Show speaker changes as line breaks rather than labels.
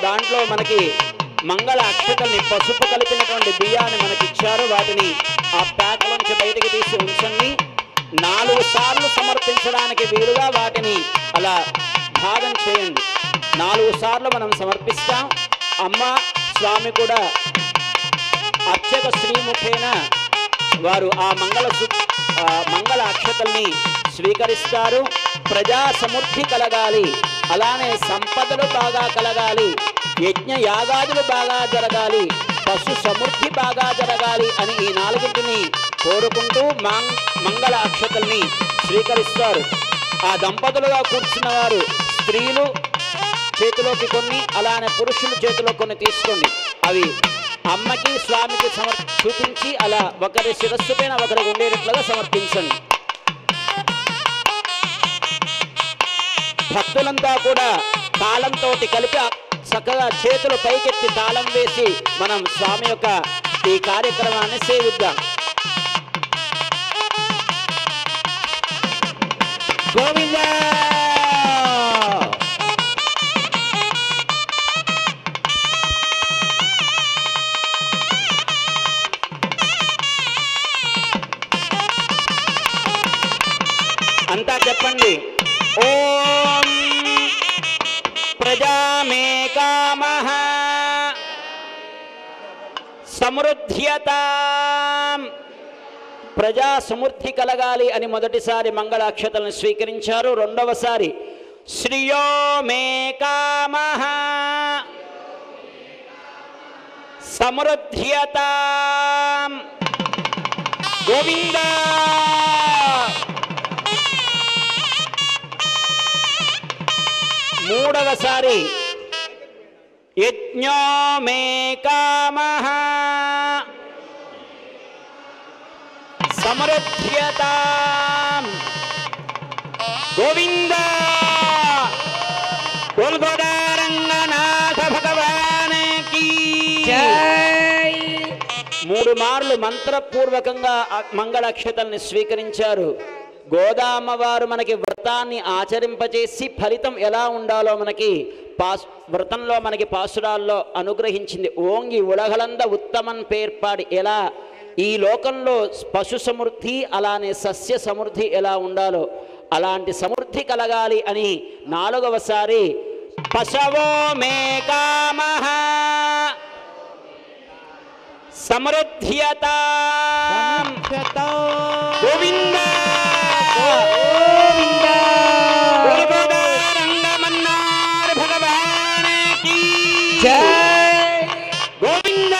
దాంట్లో మనకి మంగళ అక్షతల్ని పసుపు కలిపినటువంటి బియ్యాన్ని మనకి ఇచ్చారు. వాటిని ఆ ప్యాక్ నుంచి బయటికి తీసి ఉంచండి. 4 సార్లు సమర్పించడానికి వీలుగా వాటిని అలా భాగం చేయండి. 4 సార్లు మనం సమర్పిస్తాం. అమ్మ స్వామి కూడా అర్చక శ్రీముఖేన వారు ఆ మంగళ అక్షతల్ని స్వీకరిస్తారు. ప్రజా సమృద్ధి కలగాలి, అలానే సంపదలు బాగా కలగాలి, యజ్ఞ యాగాదులు బాగా జరగాలి, పశు సమృద్ధి బాగా జరగాలి అని ఈ 4టిని కోరుకుంటూ మంగళ అక్షతల్ని స్వీకరిస్తారు. ఆ దంపతులుగా కూర్చున్న వారు స్త్రీలు చేతిలోకి కొన్ని, అలానే పురుషుల చేతిలో కొన్ని తీసుకోండి. అవి అమ్మకి స్వామికి చూపించి అలా ఒకరి శిరస్సు పైన ఒకరికి ఉండేటట్లుగా సమర్పించండి. భక్తులంతా కూడా తాళంతో కలిపి చక్కగా చేతులు పైకెత్తి తాళం వేసి మనం స్వామి యొక్క ఈ కార్యక్రమాన్ని సేవిద్దాం. గోవింద అంతా చెప్పండి. ఓం ప్రజామే కామః సమృద్ధ్యతాం. ప్రజా సమృద్ధి కలగాలి అని మొదటిసారి మంగళాక్షతలను స్వీకరించారు. రెండవసారి శ్రియో మే కామః సమృద్ధ్యతాం. గోవింద మూడవసారి యజ్ఞో మే కామః సమృద్ధ్యతాం. గోవింద గోల్గోడారంగనాథ భగవానికి జై. 3 మార్లు మంత్రపూర్వకంగా మంగళాక్షతల్ని స్వీకరించారు. గోదామ్మవారు మనకి వ్రతాన్ని ఆచరింపచేసి ఫలితం ఎలా ఉండాలో మనకి వ్రతంలో మనకి పాసురాల్లో అనుగ్రహించింది. ఓంగి ఉలగలంద ఉత్తమన్ పేర్పాడి ఎలా ఈ లోకంలో పశు సమృద్ధి అలానే సస్య సమృద్ధి ఎలా ఉండాలో అలాంటి సమృద్ధి కలగాలి అని 4వసారి పశవో మే కామః సమృద్ధ్యతాం. గోవింద రంగమన్నార్ భగవానికి జై. గోవింద